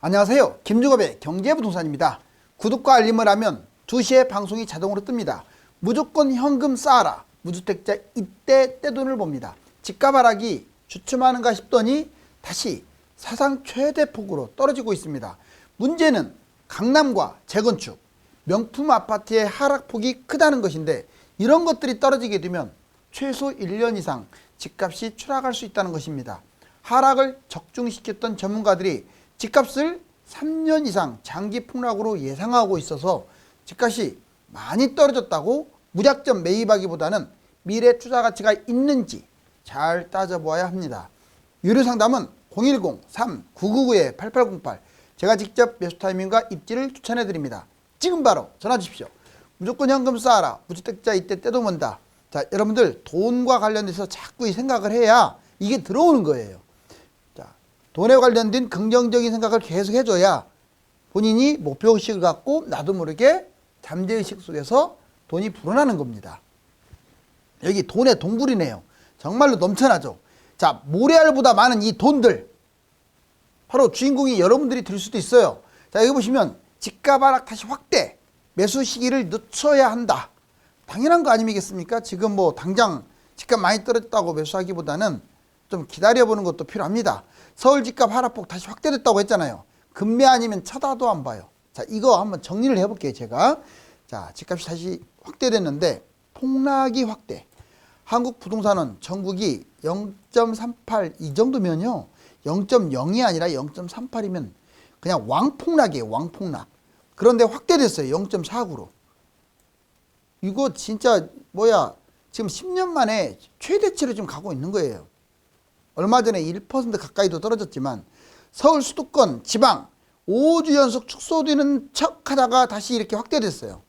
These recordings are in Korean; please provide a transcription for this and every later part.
안녕하세요. 김주겁의 경제부동산입니다. 구독과 알림을 하면 2시에 방송이 자동으로 뜹니다. 무조건 현금 쌓아라. 무주택자 이때 떼돈을 봅니다. 집값 하락이 주춤하는가 싶더니 다시 사상 최대폭으로 떨어지고 있습니다. 문제는 강남과 재건축, 명품 아파트의 하락폭이 크다는 것인데 이런 것들이 떨어지게 되면 최소 1년 이상 집값이 추락할 수 있다는 것입니다. 하락을 적중시켰던 전문가들이 집값을 3년 이상 장기 폭락으로 예상하고 있어서 집값이 많이 떨어졌다고 무작정 매입하기보다는 미래 투자 가치가 있는지 잘 따져보아야 합니다. 유료 상담은 010-3999-8808 제가 직접 매수 타이밍과 입지를 추천해 드립니다. 지금 바로 전화 주십시오. 무조건 현금 쌓아라. 무주택자 이때 떼돈 번다. 자, 여러분들 돈과 관련돼서 자꾸 이 생각을 해야 이게 들어오는 거예요. 자, 돈에 관련된 긍정적인 생각을 계속 해줘야 본인이 목표의식을 갖고 나도 모르게 잠재의식 속에서 돈이 불어나는 겁니다. 여기 돈의 동굴이네요. 정말로 넘쳐나죠. 자, 모래알보다 많은 이 돈들 바로 주인공이 여러분들이 될 수도 있어요. 자, 여기 보시면 집값 하락 다시 확대, 매수 시기를 늦춰야 한다. 당연한 거 아니겠습니까? 지금 뭐 당장 집값 많이 떨어졌다고 매수하기보다는 좀 기다려보는 것도 필요합니다. 서울 집값 하락폭 다시 확대됐다고 했잖아요. 급매 아니면 쳐다도 안 봐요. 자, 이거 한번 정리를 해볼게요, 제가. 자, 집값이 다시 확대됐는데 폭락이 확대. 한국 부동산은 전국이 0.38 이 정도면요. 0.0이 아니라 0.38이면 그냥 왕폭락이에요, 왕폭락. 그런데 확대됐어요, 0.49로. 이거 진짜 지금 10년 만에 최대치로 지금 가고 있는 거예요. 얼마 전에 1% 가까이도 떨어졌지만 서울 수도권, 지방 5주 연속 축소되는 척 하다가 다시 이렇게 확대됐어요.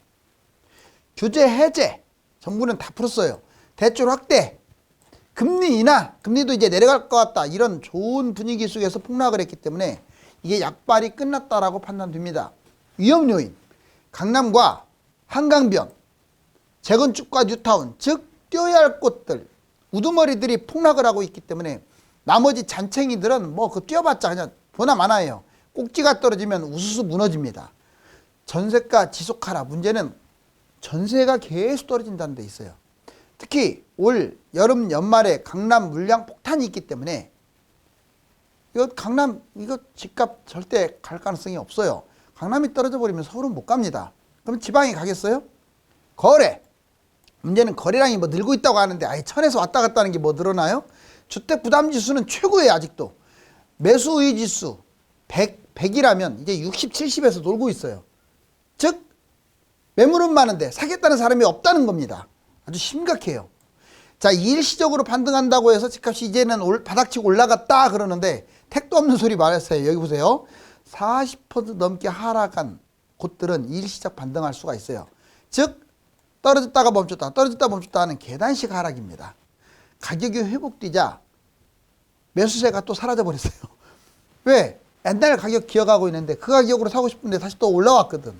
규제 해제, 정부는 다 풀었어요. 대출 확대, 금리 인하, 금리도 이제 내려갈 것 같다. 이런 좋은 분위기 속에서 폭락을 했기 때문에 이게 약발이 끝났다라고 판단됩니다. 위험 요인, 강남과 한강변, 재건축과 뉴타운, 즉 뛰어야 할 곳들, 우두머리들이 폭락을 하고 있기 때문에 나머지 잔챙이들은 뭐 그 뛰어봤자 그냥 보나 마나예요. 꼭지가 떨어지면 우수수 무너집니다. 전세가 지속하라. 문제는 전세가 계속 떨어진다는 데 있어요. 특히 올 여름 연말에 강남 물량 폭탄이 있기 때문에 이거 집값 절대 갈 가능성이 없어요. 강남이 떨어져 버리면 서울은 못 갑니다. 그럼 지방에 가겠어요? 거래. 문제는 거래량이 뭐 늘고 있다고 하는데 아예 천에서 왔다 갔다 하는 게 뭐 늘어나요? 주택 부담 지수는 최고예요, 아직도. 매수 의의 지수 100이라면 이제 60, 70에서 놀고 있어요. 즉 매물은 많은데 사겠다는 사람이 없다는 겁니다. 아주 심각해요. 자, 일시적으로 반등한다고 해서 집값이 이제는 바닥치고 올라갔다 그러는데 택도 없는 소리 말했어요. 여기 보세요. 40% 넘게 하락한 곳들은 일시적 반등할 수가 있어요. 즉 떨어졌다가 멈췄다, 떨어졌다 멈췄다 하는 계단식 하락입니다. 가격이 회복되자 매수세가 또 사라져 버렸어요. 왜? 옛날 가격 기억하고 있는데 그 가격으로 사고 싶은데 다시 또 올라왔거든.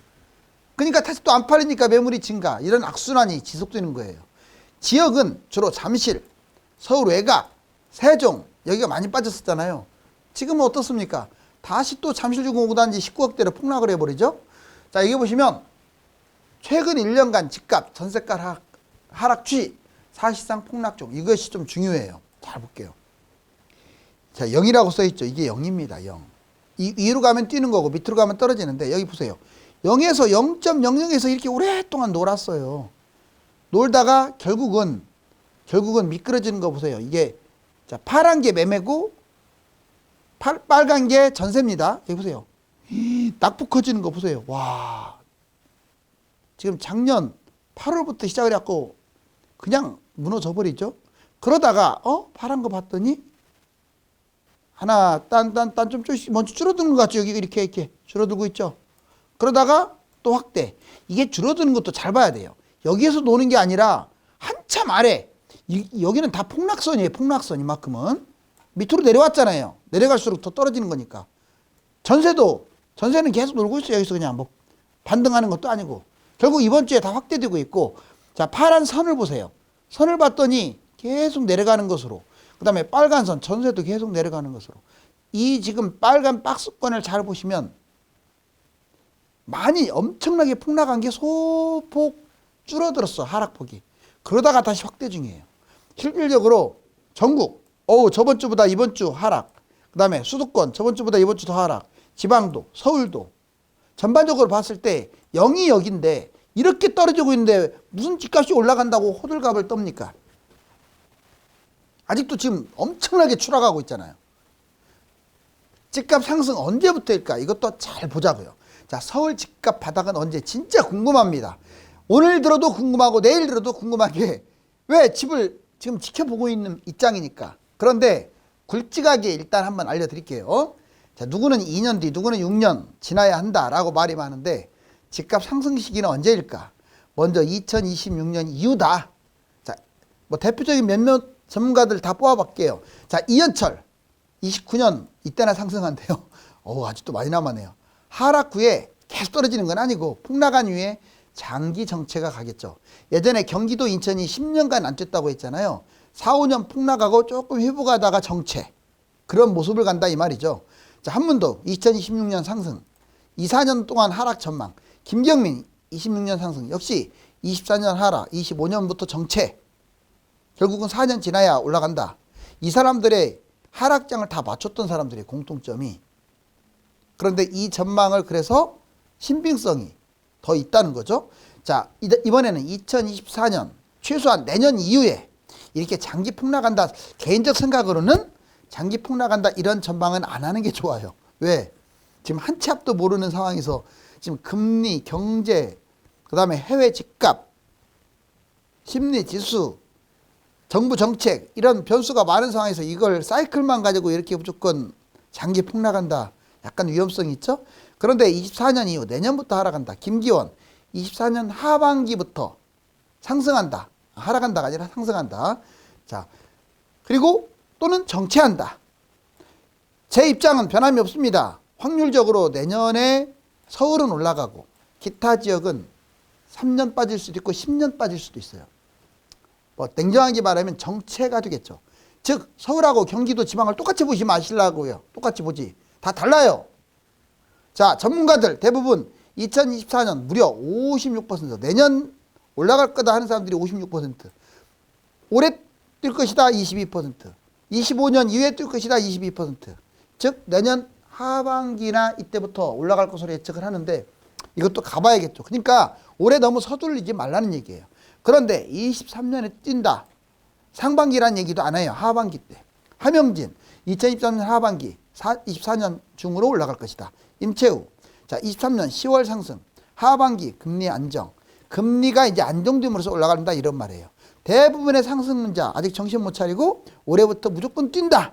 그러니까 다시 또 안 팔리니까 매물이 증가. 이런 악순환이 지속되는 거예요. 지역은 주로 잠실, 서울 외곽, 세종 여기가 많이 빠졌었잖아요. 지금은 어떻습니까? 다시 또 잠실중공구단지 19억대로 폭락을 해버리죠. 자, 여기 보시면 최근 1년간 집값, 전세가 하락 추이, 사실상 폭락 중. 이것이 좀 중요해요. 잘 볼게요. 자, 0이라고 써있죠. 이게 0입니다. 0. 위로 가면 뛰는 거고 밑으로 가면 떨어지는데 여기 보세요. 0에서 0.00에서 이렇게 오랫동안 놀았어요. 놀다가 결국은 미끄러지는 거 보세요. 이게 자, 파란 게 매매고 빨간 게 전세입니다. 여기 보세요. 낙폭 커지는 거 보세요. 와, 지금 작년 8월부터 시작을 해갖고 그냥 무너져 버리죠. 그러다가 파란 거 봤더니 하나 딴 좀 먼저 줄어드는 것 같죠. 여기 이렇게 줄어들고 있죠. 그러다가 또 확대. 이게 줄어드는 것도 잘 봐야 돼요. 여기에서 노는 게 아니라 한참 아래. 여기는 다 폭락선이에요. 폭락선 이만큼은. 밑으로 내려왔잖아요. 내려갈수록 더 떨어지는 거니까. 전세는 계속 놀고 있어요. 여기서 그냥 뭐 반등하는 것도 아니고. 결국 이번 주에 다 확대되고 있고. 자, 파란 선을 보세요. 선을 봤더니 계속 내려가는 것으로. 그 다음에 빨간 선, 전세도 계속 내려가는 것으로. 이 지금 빨간 박스권을 잘 보시면 많이 엄청나게 폭락한 게 소폭 줄어들었어. 하락폭이. 그러다가 다시 확대 중이에요. 실질적으로 전국 저번 주보다 이번 주 하락, 그 다음에 수도권 저번 주보다 이번 주 더 하락, 지방도 서울도 전반적으로 봤을 때 0이 여기인데 이렇게 떨어지고 있는데 무슨 집값이 올라간다고 호들갑을 떱니까? 아직도 지금 엄청나게 추락하고 있잖아요. 집값 상승 언제부터일까? 이것도 잘 보자고요. 자, 서울 집값 바닥은 언제? 진짜 궁금합니다. 오늘 들어도 궁금하고 내일 들어도 궁금한 게 왜 집을 지금 지켜보고 있는 입장이니까. 그런데 굵직하게 일단 한번 알려드릴게요. 자, 누구는 2년 뒤, 누구는 6년 지나야 한다라고 말이 많은데 집값 상승 시기는 언제일까? 먼저 2026년 이후다. 자, 뭐 대표적인 몇몇 전문가들 다 뽑아볼게요. 자, 이현철 29년 이때나 상승한대요. 아직도 많이 남았네요. 하락 후에 계속 떨어지는 건 아니고 폭락한 후에 장기 정체가 가겠죠. 예전에 경기도 인천이 10년간 안 뛰었다고 했잖아요. 4, 5년 폭락하고 조금 회복하다가 정체. 그런 모습을 간다 이 말이죠. 자, 한 번 더 2026년 상승. 2, 4년 동안 하락 전망. 김경민 26년 상승. 역시 24년 하락, 25년부터 정체. 결국은 4년 지나야 올라간다. 이 사람들의 하락장을 다 맞췄던 사람들의 공통점이. 그런데 이 전망을 그래서 신빙성이 더 있다는 거죠. 자, 이번에는 2024년 최소한 내년 이후에 이렇게 장기 폭락한다. 개인적 생각으로는 장기 폭락한다 이런 전망은 안 하는 게 좋아요. 왜? 지금 한 치 앞도 모르는 상황에서 지금 금리, 경제, 그 다음에 해외 집값, 심리 지수, 정부 정책 이런 변수가 많은 상황에서 이걸 사이클만 가지고 이렇게 무조건 장기 폭락한다. 약간 위험성이 있죠. 그런데 24년 이후 내년부터 하락한다. 김기원 24년 하반기부터 상승한다. 하락한다가 아니라 상승한다. 자, 그리고 또는 정체한다. 제 입장은 변함이 없습니다. 확률적으로 내년에 서울은 올라가고 기타 지역은 3년 빠질 수도 있고 10년 빠질 수도 있어요. 뭐 냉정하게 말하면 정체가 되겠죠. 즉 서울하고 경기도 지방을 똑같이 보지 마시려고요. 똑같이 보지. 다 달라요. 자, 전문가들 대부분 2024년 무려 56%, 내년 올라갈 거다 하는 사람들이 56%, 올해 뛸 것이다 22%, 25년 이후에 뛸 것이다 22%, 즉 내년 하반기나 이때부터 올라갈 것으로 예측을 하는데 이것도 가봐야겠죠. 그러니까 올해 너무 서둘리지 말라는 얘기예요. 그런데 23년에 뛴다. 상반기라는 얘기도 안 해요. 하반기 때. 하명진 2023년 하반기 24년 중으로 올라갈 것이다. 임채우 자 23년 10월 상승 하반기 금리 안정 금리가 이제 안정됨으로써 올라간다 이런 말이에요. 대부분의 상승자 아직 정신 못 차리고 올해부터 무조건 뛴다.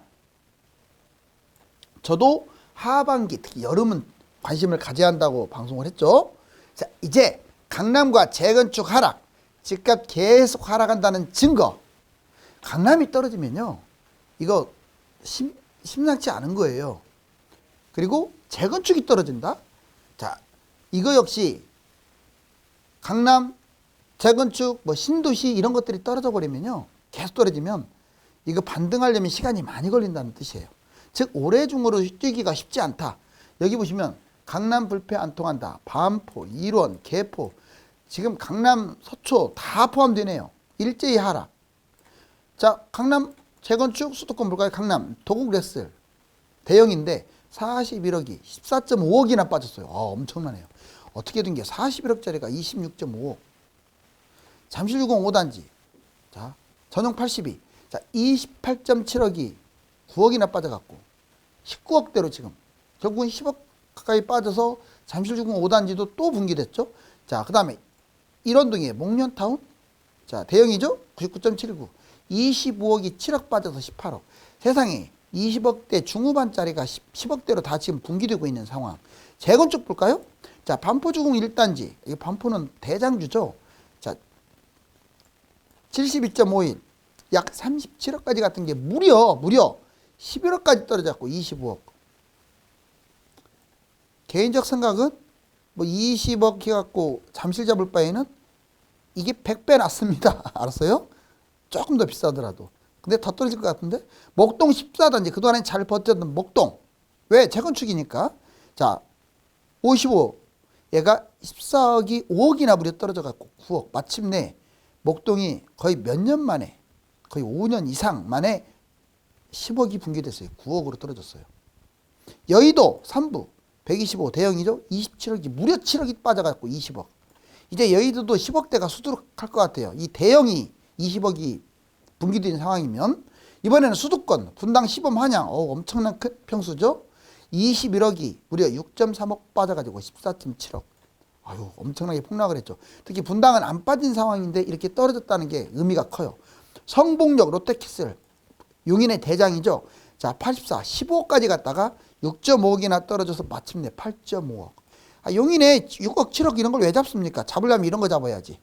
저도 하반기 특히 여름은 관심을 가져야 한다고 방송을 했죠. 자, 이제 강남과 재건축 하락 집값 계속 하락한다는 증거. 강남이 떨어지면요 이거 심상치 않은 거예요. 그리고 재건축이 떨어진다. 자, 이거 역시 강남 재건축 뭐 신도시 이런 것들이 떨어져 버리면요 계속 떨어지면 이거 반등하려면 시간이 많이 걸린다는 뜻이에요. 즉 올해 중으로 뛰기가 쉽지 않다. 여기 보시면 강남 불패 안 통한다. 반포, 일원, 개포 지금 강남 서초 다 포함되네요. 일제히 하락. 자, 강남 재건축 수도권 볼까요? 강남 도곡레슬 대형인데 41억이 14.5억이나 빠졌어요. 엄청나네요. 어떻게 된 게 41억짜리가 26.5억. 잠실유공 5단지. 자, 전용 82. 자, 28.7억이 9억이나 빠져갖고 19억대로 지금 결국은 10억 가까이 빠져서 잠실유공 5단지도 또 붕괴됐죠. 자, 그 다음에 일원동의 목련타운. 자, 대형이죠. 99.79. 25억이 7억 빠져서 18억. 세상에 20억대 중후반짜리가 10억대로 다 지금 붕괴되고 있는 상황. 재건축 볼까요? 자, 반포주공 1단지. 이 반포는 대장주죠. 자, 72.51. 약 37억까지 갔던 게 무려 11억까지 떨어졌고 25억. 개인적 생각은 뭐 20억 해갖고 잠실 잡을 바에는 이게 100배 낫습니다. 알았어요? 조금 더 비싸더라도. 근데 더 떨어질 것 같은데? 목동 14단지. 그동안에 잘 버텼던 목동. 왜? 재건축이니까. 자, 55 얘가 14억이 5억이나 무려 떨어져 갖고 9억. 마침내 목동이 거의 몇 년 만에, 거의 5년 이상 만에 10억이 붕괴됐어요. 9억으로 떨어졌어요. 여의도 3부 125 대형이죠. 27억이 무려 7억이 빠져갖고 20억. 이제 여의도도 10억대가 수두룩할 것 같아요. 이 대형이 20억이 붕괴된 상황이면. 이번에는 수도권 분당 시범 한양 엄청난 큰 평수죠. 21억이 무려 6.3억 빠져가지고 14.7억. 아유, 엄청나게 폭락을 했죠. 특히 분당은 안 빠진 상황인데 이렇게 떨어졌다는 게 의미가 커요. 성북역 롯데캐슬 용인의 대장이죠. 자, 84 15억까지 갔다가 6.5억이나 떨어져서 마침내 8.5억. 용인에 6억 7억 이런 걸 왜 잡습니까? 잡으려면 이런 거 잡아야지.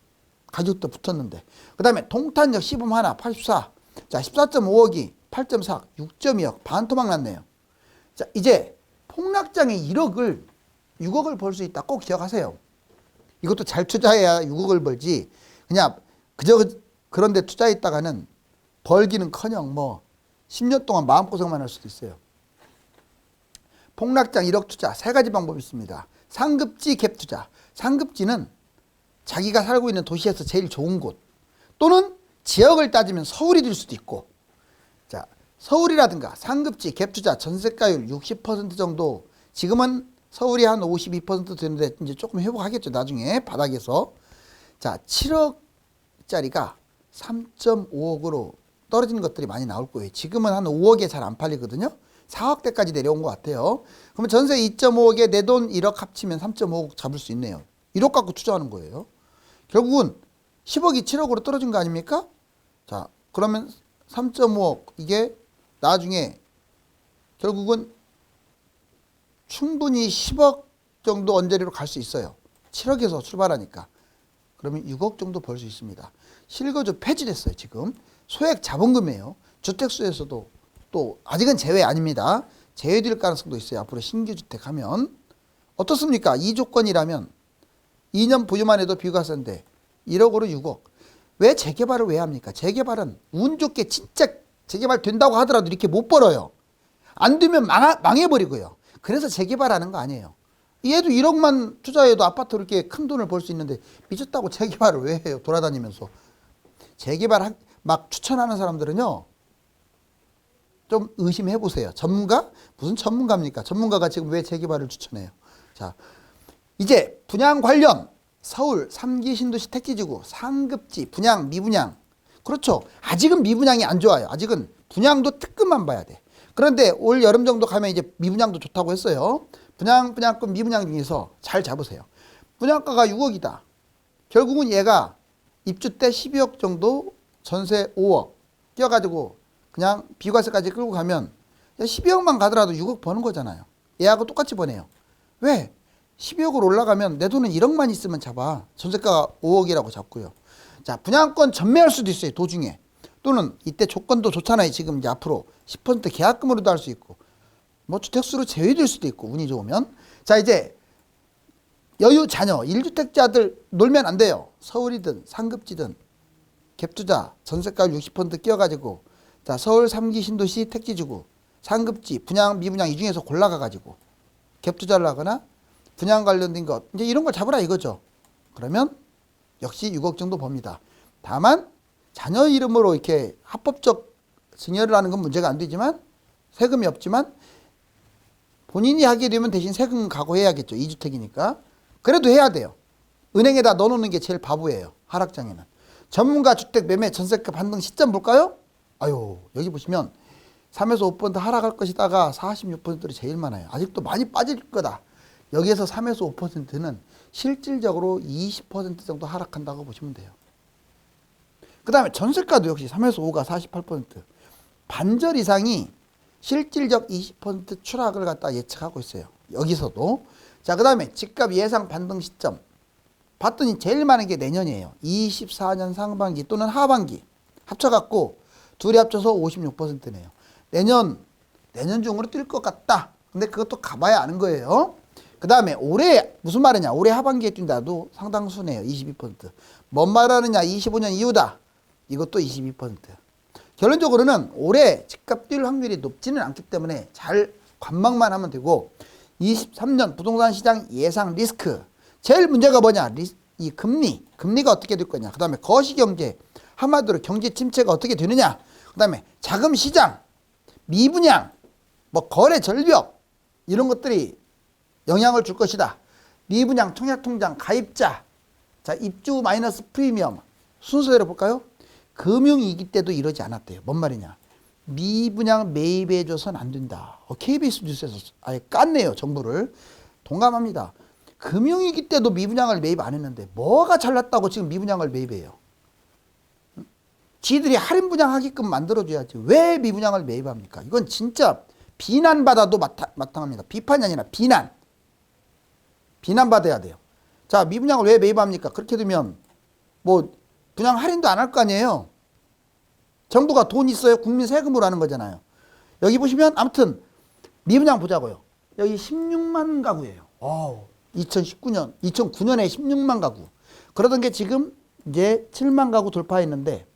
가격도 붙었는데. 그 다음에 동탄역 시범 하나 84. 자, 14.5억이 8.4, 6.2억. 반토막 났네요. 자, 이제 폭락장에 1억을 6억을 벌 수 있다. 꼭 기억하세요. 이것도 잘 투자해야 6억을 벌지. 그냥 그저 그런 데 투자했다가는 벌기는커녕 뭐 10년 동안 마음고생만 할 수도 있어요. 폭락장 1억 투자 세 가지 방법이 있습니다. 상급지 갭 투자. 상급지는 자기가 살고 있는 도시에서 제일 좋은 곳, 또는 지역을 따지면 서울이 될 수도 있고. 자, 서울이라든가 상급지 갭 투자 전세가율 60% 정도. 지금은 서울이 한 52% 되는데 이제 조금 회복하겠죠. 나중에 바닥에서. 자, 7억짜리가 3.5억으로 떨어지는 것들이 많이 나올 거예요. 지금은 한 5억에 잘 안 팔리거든요. 4억대까지 내려온 것 같아요. 그러면 전세 2.5억에 내 돈 1억 합치면 3.5억 잡을 수 있네요. 1억 갖고 투자하는 거예요. 결국은 10억이 7억으로 떨어진 거 아닙니까? 자, 그러면 3.5억 이게 나중에 결국은 충분히 10억 정도 언저리로 갈 수 있어요. 7억에서 출발하니까. 그러면 6억 정도 벌 수 있습니다. 실거주 폐지됐어요. 지금 소액 자본금이에요. 주택수에서도 또 아직은 제외 아닙니다. 제외될 가능성도 있어요. 앞으로 신규 주택 하면. 어떻습니까? 이 조건이라면 2년 보유만 해도 비과세인데 1억으로 6억. 왜 재개발을 왜 합니까? 재개발은 운 좋게 진짜 재개발 된다고 하더라도 이렇게 못 벌어요. 안 되면 망해버리고요. 그래서 재개발하는 거 아니에요. 얘도 1억만 투자해도 아파트로 이렇게 큰 돈을 벌 수 있는데 미쳤다고 재개발을 왜 해요? 돌아다니면서. 재개발 막 추천하는 사람들은요, 좀 의심해 보세요. 전문가? 무슨 전문가입니까? 전문가가 지금 왜 재개발을 추천해요? 자, 이제 분양 관련 서울 3기 신도시 택지지구 상급지 분양 미분양. 그렇죠. 아직은 미분양이 안 좋아요. 아직은 분양도 특급만 봐야 돼. 그런데 올 여름 정도 가면 이제 미분양도 좋다고 했어요. 분양권 미분양 중에서 잘 잡으세요. 분양가가 6억이다. 결국은 얘가 입주 때 12억 정도, 전세 5억 끼워가지고 그냥 비과세까지 끌고 가면 12억만 가더라도 6억 버는 거잖아요. 얘하고 똑같이 버네요. 왜? 12억으로 올라가면 내 돈은 1억만 있으면 잡아. 전세가가 5억이라고 잡고요. 자, 분양권 전매할 수도 있어요. 도중에. 또는 이때 조건도 좋잖아요. 지금 이제 앞으로 10% 계약금으로도 할 수 있고, 뭐 주택수로 제외될 수도 있고, 운이 좋으면. 자, 이제 여유 자녀 1주택자들 놀면 안 돼요. 서울이든 상급지든 갭투자 전세가율 60% 끼워가지고, 자, 서울 3기 신도시 택지지구 상급지 분양 미분양 이 중에서 골라가가지고 갭투자를 하거나 분양 관련된 것 이제 이런 걸 잡으라 이거죠. 그러면 역시 6억 정도 법니다. 다만 자녀 이름으로 이렇게 합법적 증여를 하는 건 문제가 안 되지만, 세금이 없지만 본인이 하게 되면 대신 세금 각오해야겠죠. 2주택이니까. 그래도 해야 돼요. 은행에다 넣어놓는 게 제일 바보예요. 하락장에는. 전문가 주택 매매 전세가 반등 시점 볼까요? 아유, 여기 보시면 3에서 5% 하락할 것이다가 46%로 제일 많아요. 아직도 많이 빠질 거다. 여기에서 3에서 5%는 실질적으로 20% 정도 하락한다고 보시면 돼요. 그 다음에 전세가도 역시 3에서 5가 48%. 반절 이상이 실질적 20% 추락을 갖다 예측하고 있어요. 여기서도. 자, 그 다음에 집값 예상 반등 시점. 봤더니 제일 많은 게 내년이에요. 24년 상반기 또는 하반기. 합쳐갖고 둘이 합쳐서 56%네요. 내년 중으로 뛸 것 같다. 근데 그것도 가봐야 아는 거예요. 그 다음에 올해 무슨 말이냐. 올해 하반기에 뛴다도 상당수네요. 22%. 뭔 말하느냐. 25년 이후다. 이것도 22%. 결론적으로는 올해 집값 뛸 확률이 높지는 않기 때문에 잘 관망만 하면 되고 23년 부동산 시장 예상 리스크. 제일 문제가 뭐냐? 이 금리가 어떻게 될 거냐. 그 다음에 거시경제, 한마디로 경제 침체가 어떻게 되느냐. 그 다음에 자금 시장, 미분양, 뭐 거래 절벽 이런 것들이 영향을 줄 것이다. 미분양, 청약통장, 가입자, 자 입주 마이너스 프리미엄 순서대로 볼까요? 금융위기 때도 이러지 않았대요. 뭔 말이냐? 미분양 매입해줘서는 안 된다. KBS 뉴스에서 아예 깠네요. 정보를. 동감합니다. 금융위기 때도 미분양을 매입 안 했는데 뭐가 잘났다고 지금 미분양을 매입해요? 지들이 할인 분양하게끔 만들어줘야지 왜 미분양을 매입합니까? 이건 진짜 비난받아도 마땅합니다. 비판이 아니라 비난받아야 돼요. 자, 미분양을 왜 매입합니까? 그렇게 되면 뭐 분양 할인도 안 할 거 아니에요. 정부가 돈 있어요. 국민 세금으로 하는 거잖아요. 여기 보시면 아무튼 미분양 보자고요. 여기 16만 가구예요. 2009년에 16만 가구. 그러던 게 지금 이제 7만 가구 돌파했는데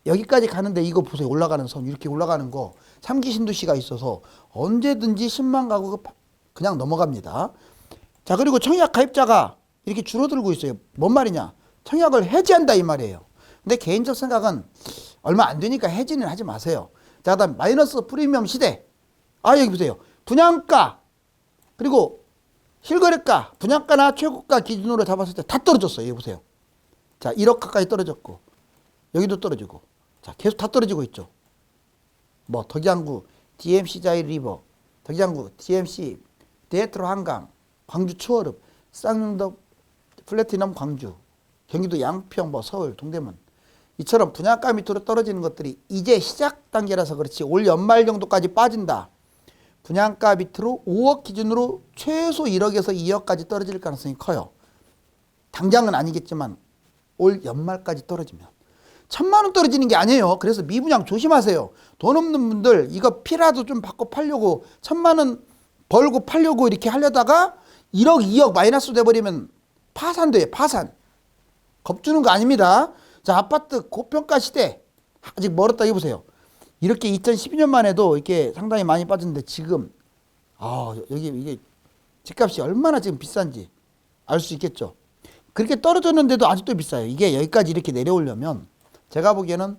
여기까지 가는데 이거 보세요. 올라가는 선 이렇게 올라가는 거 3기 신도시가 있어서 언제든지 10만 가구가 그냥 넘어갑니다. 자, 그리고 청약 가입자가 이렇게 줄어들고 있어요. 뭔 말이냐? 청약을 해지한다 이 말이에요. 근데 개인적 생각은 얼마 안 되니까 해지는 하지 마세요. 자, 그다음 마이너스 프리미엄 시대. 여기 보세요. 분양가 그리고 실거래가, 분양가나 최고가 기준으로 잡았을 때 다 떨어졌어요. 여기 보세요. 자, 1억 가까이 떨어졌고 여기도 떨어지고 자, 계속 다 떨어지고 있죠. 뭐 덕양구 DMC 자이 리버, 덕양구 DMC 데트로 한강, 광주 추월읍, 쌍용덕 플래티넘 광주, 경기도 양평, 뭐 서울, 동대문 이처럼 분양가 밑으로 떨어지는 것들이 이제 시작 단계라서 그렇지 올 연말 정도까지 빠진다. 분양가 밑으로 5억 기준으로 최소 1억에서 2억까지 떨어질 가능성이 커요. 당장은 아니겠지만 올 연말까지 떨어지면 1,000만 원 떨어지는 게 아니에요. 그래서 미분양 조심하세요. 돈 없는 분들 이거 피라도 좀 받고 팔려고 1,000만 원 벌고 팔려고 이렇게 하려다가 1억 2억 마이너스 돼버리면 파산돼요. 파산. 겁주는 거 아닙니다. 자, 아파트 고평가 시대 아직 멀었다. 이거 보세요. 이렇게 2012년만 해도 이렇게 상당히 많이 빠졌는데 지금 여기 이게 집값이 얼마나 지금 비싼지 알 수 있겠죠. 그렇게 떨어졌는데도 아직도 비싸요. 이게 여기까지 이렇게 내려오려면 제가 보기에는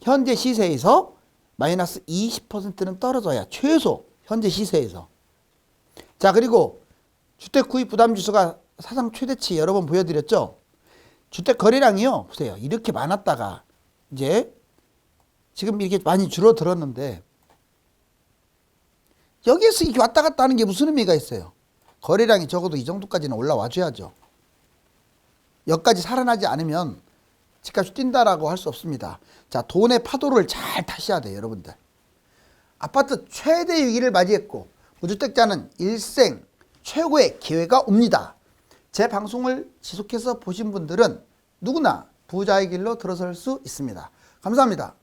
현재 시세에서 마이너스 20%는 떨어져야 최소 현재 시세에서. 자, 그리고 주택 구입 부담 지수가 사상 최대치 여러 번 보여드렸죠. 주택 거래량이요. 보세요. 이렇게 많았다가 이제 지금 이렇게 많이 줄어들었는데 여기에서 이렇게 왔다 갔다 하는 게 무슨 의미가 있어요? 거래량이 적어도 이 정도까지는 올라와 줘야죠. 여기까지 살아나지 않으면 집값이 뛴다라고 할 수 없습니다. 자, 돈의 파도를 잘 타셔야 돼요, 여러분들. 아파트 최대 위기를 맞이했고 무주택자는 일생 최고의 기회가 옵니다. 제 방송을 지속해서 보신 분들은 누구나 부자의 길로 들어설 수 있습니다. 감사합니다.